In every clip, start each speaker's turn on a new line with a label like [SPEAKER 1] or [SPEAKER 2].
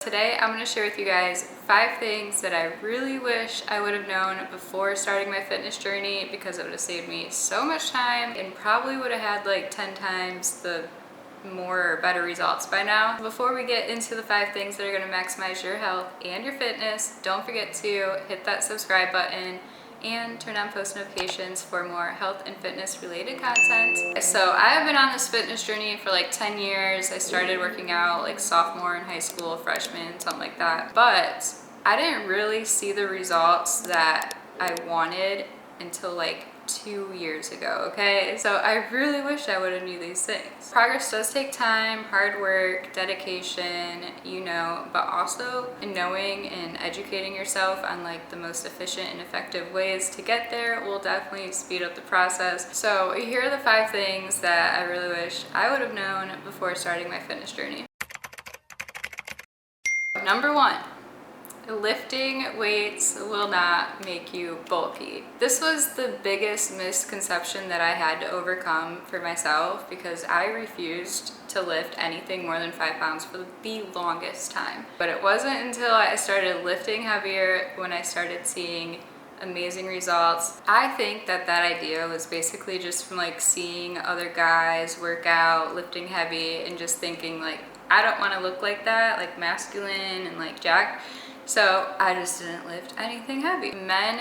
[SPEAKER 1] Today I'm going to share with you guys 5 things that I really wish I would have known before starting my fitness journey, because it would have saved me so much time and probably would have had like 10 times the more or better results by now. Before we get into the 5 things that are going to maximize your health and your fitness, don't forget to hit that subscribe button and turn on post notifications for more health and fitness related content. So I have been on this fitness journey for like 10 years. I started working out like sophomore in high school, freshman, something like that. But I didn't really see the results that I wanted until like 2 years ago, okay? So I really wish I would have knew these things. Progress does take time, hard work, dedication, but also in knowing and educating yourself on like the most efficient and effective ways to get there will definitely speed up the process. So here are the 5 things that I really wish I would have known before starting my fitness journey. Number 1. Lifting weights will not make you bulky. This was the biggest misconception that I had to overcome for myself, because I refused to lift anything more than 5 pounds for the longest time. But it wasn't until I started lifting heavier when I started seeing amazing results. I think that idea was basically just from like seeing other guys work out, lifting heavy, and just thinking like, I don't want to look like that, like masculine and like jacked. So I just didn't lift anything heavy. Men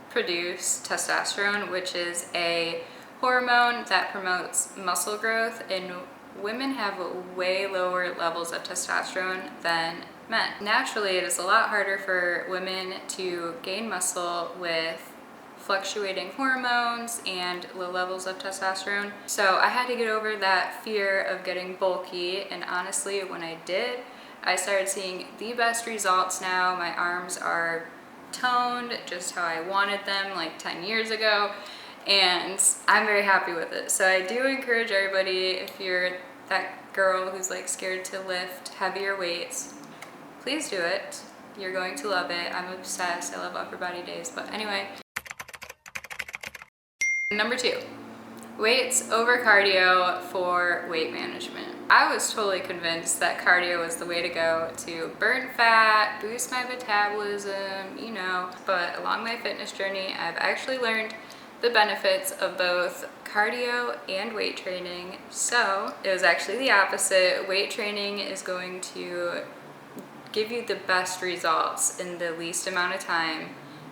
[SPEAKER 1] produce testosterone, which is a hormone that promotes muscle growth, and women have way lower levels of testosterone than men. Naturally, it is a lot harder for women to gain muscle with fluctuating hormones and low levels of testosterone. So I had to get over that fear of getting bulky, and honestly, when I did, I started seeing the best results now. My arms are toned just how I wanted them like 10 years ago, and I'm very happy with it. So I do encourage everybody, if you're that girl who's like scared to lift heavier weights, please do it. You're going to love it. I'm obsessed. I love upper body days. But anyway, number 2. Weights over cardio for weight management. I was totally convinced that cardio was the way to go to burn fat, boost my metabolism, but along my fitness journey, I've actually learned the benefits of both cardio and weight training. So it was actually the opposite. Weight training is going to give you the best results in the least amount of time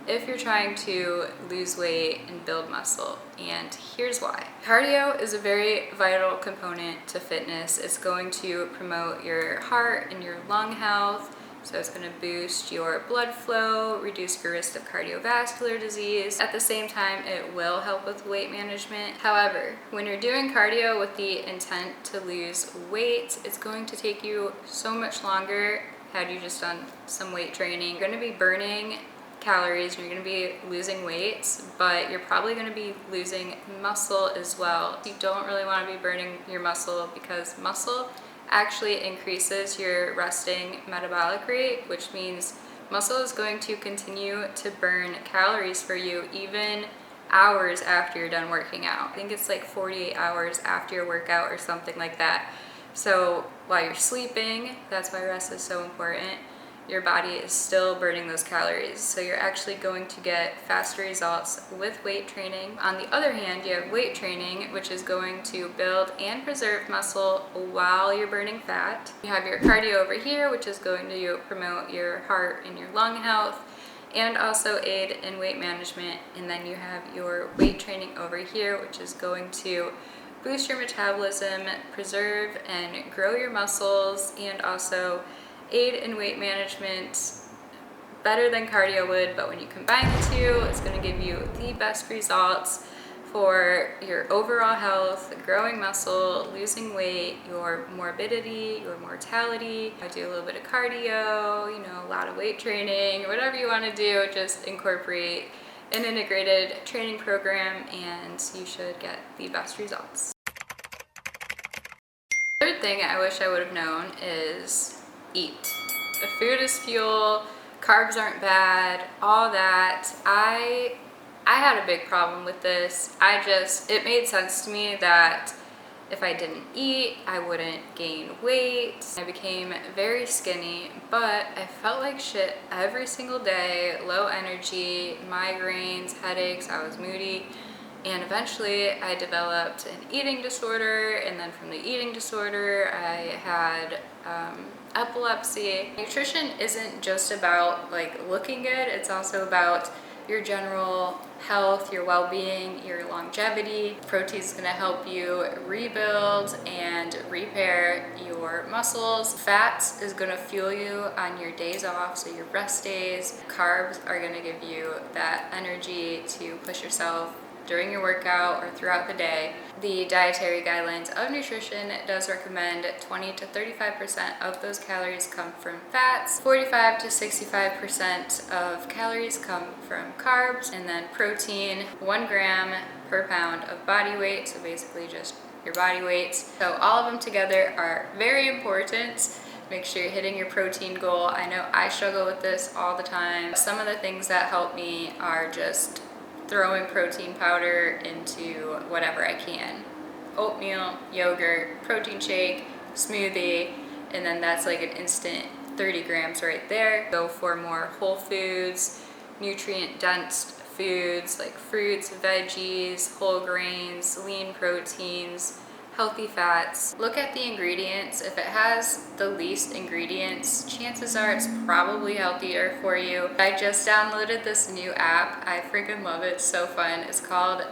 [SPEAKER 1] if you're trying to lose weight and build muscle, and here's why. Cardio is a very vital component to fitness. It's going to promote your heart and your lung health, so it's going to boost your blood flow, reduce your risk of cardiovascular disease. At the same time, it will help with weight management. However, when you're doing cardio with the intent to lose weight, it's going to take you so much longer had you just done some weight training. You're going to be burning calories, you're going to be losing weight, but you're probably going to be losing muscle as well. You don't really want to be burning your muscle, because muscle actually increases your resting metabolic rate, which means muscle is going to continue to burn calories for you even hours after you're done working out. I think it's like 48 hours after your workout or something like that. So while you're sleeping, that's why rest is so important, your body is still burning those calories. So you're actually going to get faster results with weight training. On the other hand, you have weight training, which is going to build and preserve muscle while you're burning fat. You have your cardio over here, which is going to promote your heart and your lung health, and also aid in weight management. And then you have your weight training over here, which is going to boost your metabolism, preserve and grow your muscles, and also aid in weight management better than cardio would. But when you combine the two, it's going to give you the best results for your overall health, growing muscle, losing weight, your morbidity, your mortality. I do a little bit of cardio, a lot of weight training, whatever you want to do, just incorporate an integrated training program and you should get the best results. Third thing I wish I would have known is eat. If food is fuel, carbs aren't bad, all that. I had a big problem with this. It made sense to me that If I didn't eat, I wouldn't gain weight. I became very skinny, but I felt like shit every single day, low energy, migraines, headaches, I was moody. And eventually I developed an eating disorder, and then from the eating disorder, I had epilepsy. Nutrition isn't just about like looking good, it's also about your general health, your well-being, your longevity. Protein is gonna help you rebuild and repair your muscles. Fats is gonna fuel you on your days off, so your rest days. Carbs are gonna give you that energy to push yourself during your workout or throughout the day. The Dietary Guidelines of Nutrition does recommend 20 to 35% of those calories come from fats, 45 to 65% of calories come from carbs, and then protein, 1 gram per pound of body weight, so basically just your body weight. So all of them together are very important. Make sure you're hitting your protein goal. I know I struggle with this all the time. Some of the things that help me are just throwing protein powder into whatever I can. Oatmeal, yogurt, protein shake, smoothie, and then that's like an instant 30 grams right there. Go for more whole foods, nutrient-dense foods like fruits, veggies, whole grains, lean proteins, healthy fats. Look at the ingredients. If it has the least ingredients, chances are it's probably healthier for you. I just downloaded this new app. I freaking love it. It's so fun. It's called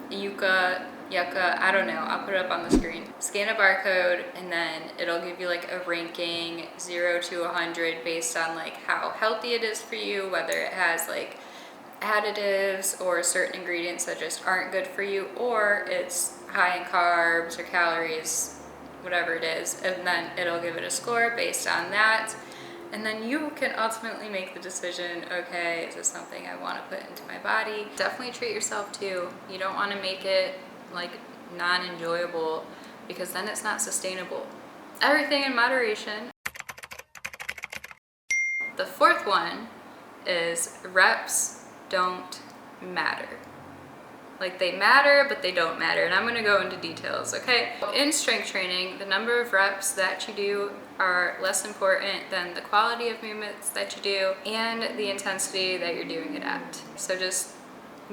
[SPEAKER 1] Yuka, I don't know. I'll put it up on the screen. Scan a barcode and then it'll give you like a ranking 0 to 100 based on like how healthy it is for you, whether it has like additives or certain ingredients that just aren't good for you, or it's high in carbs or calories, whatever it is, and then it'll give it a score based on that. And then you can ultimately make the decision, okay, is this something I want to put into my body? Definitely treat yourself too. You don't want to make it like non-enjoyable, because then it's not sustainable. Everything in moderation. The fourth one is reps don't matter. Like, they matter, but they don't matter. And I'm gonna go into details, okay? In strength training, the number of reps that you do are less important than the quality of movements that you do and the intensity that you're doing it at. So just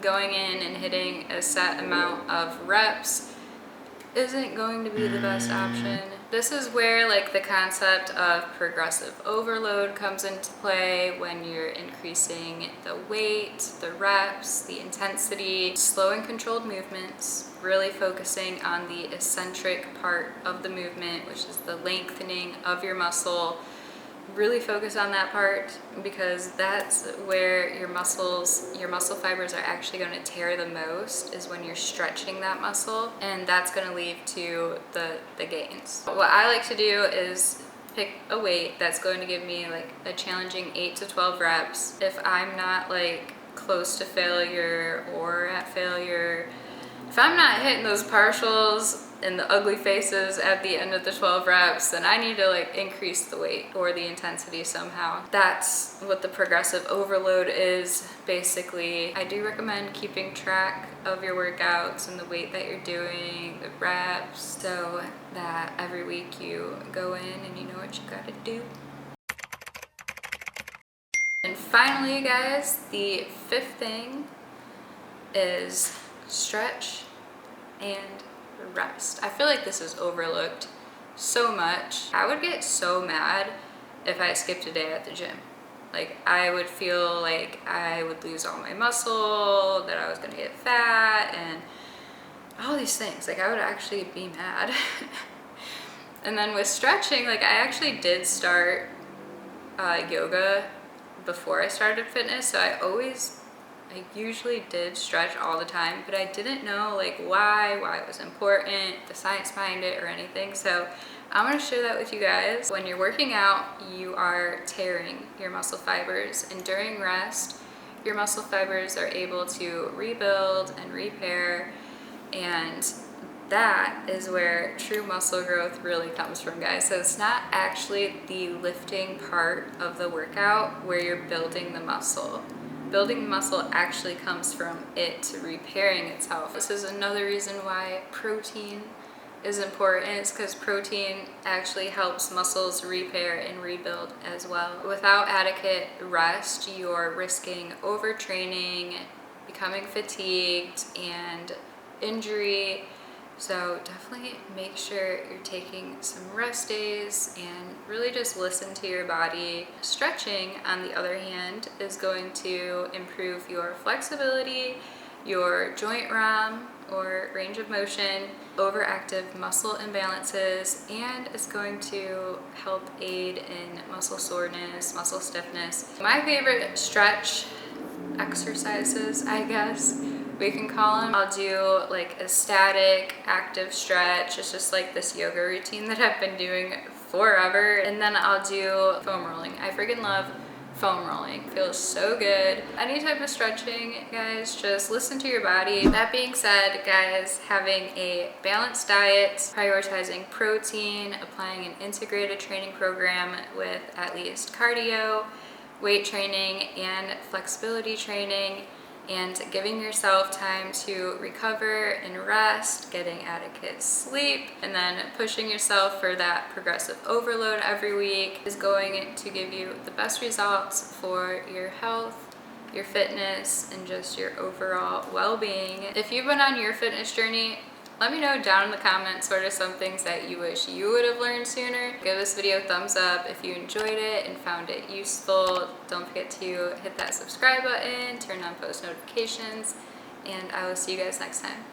[SPEAKER 1] going in and hitting a set amount of reps isn't going to be the best option. This is where like the concept of progressive overload comes into play, when you're increasing the weight, the reps, the intensity, slow and controlled movements, really focusing on the eccentric part of the movement, which is the lengthening of your muscle. Really focus on that part, because that's where your muscle fibers are actually going to tear the most, is when you're stretching that muscle, and that's going to lead to the gains. What I like to do is pick a weight that's going to give me like a challenging 8 to 12 reps. If I'm not like close to failure or at failure, if I'm not hitting those partials and the ugly faces at the end of the 12 reps, then I need to like increase the weight or the intensity somehow. That's what the progressive overload is. Basically, I do recommend keeping track of your workouts and the weight that you're doing, the reps, so that every week you go in and you know what you gotta do. And finally, guys, the fifth thing is stretch and rest. I feel like this is overlooked so much. I would get so mad if I skipped a day at the gym. Like, I would feel like I would lose all my muscle, that I was gonna get fat, and all these things. Like, I would actually be mad. And then with stretching, like, I actually did start yoga before I started fitness, so I usually did stretch all the time, but I didn't know like why it was important, the science behind it, or anything. So I'm gonna share that with you guys. When you're working out, you are tearing your muscle fibers, and during rest, your muscle fibers are able to rebuild and repair, and that is where true muscle growth really comes from, guys. So it's not actually the lifting part of the workout where you're building the muscle. Building the muscle actually comes from it repairing itself. This is another reason why protein is important is because protein actually helps muscles repair and rebuild as well. Without adequate rest, you're risking overtraining, becoming fatigued, and injury. So definitely make sure you're taking some rest days and really just listen to your body. Stretching, on the other hand, is going to improve your flexibility, your joint ROM or range of motion, overactive muscle imbalances, and it's going to help aid in muscle soreness, muscle stiffness. My favorite stretch exercises, I guess we can call them. I'll do like a static active stretch. It's just like this yoga routine that I've been doing forever. And then I'll do foam rolling. I freaking love foam rolling. Feels so good. Any type of stretching, guys, just listen to your body. That being said, guys, having a balanced diet, prioritizing protein, applying an integrated training program with at least cardio, weight training, and flexibility training, and giving yourself time to recover and rest, getting adequate sleep, and then pushing yourself for that progressive overload every week is going to give you the best results for your health, your fitness, and just your overall well-being. If you've been on your fitness journey, let me know down in the comments what are some things that you wish you would have learned sooner. Give this video a thumbs up if you enjoyed it and found it useful. Don't forget to hit that subscribe button, turn on post notifications, and I will see you guys next time.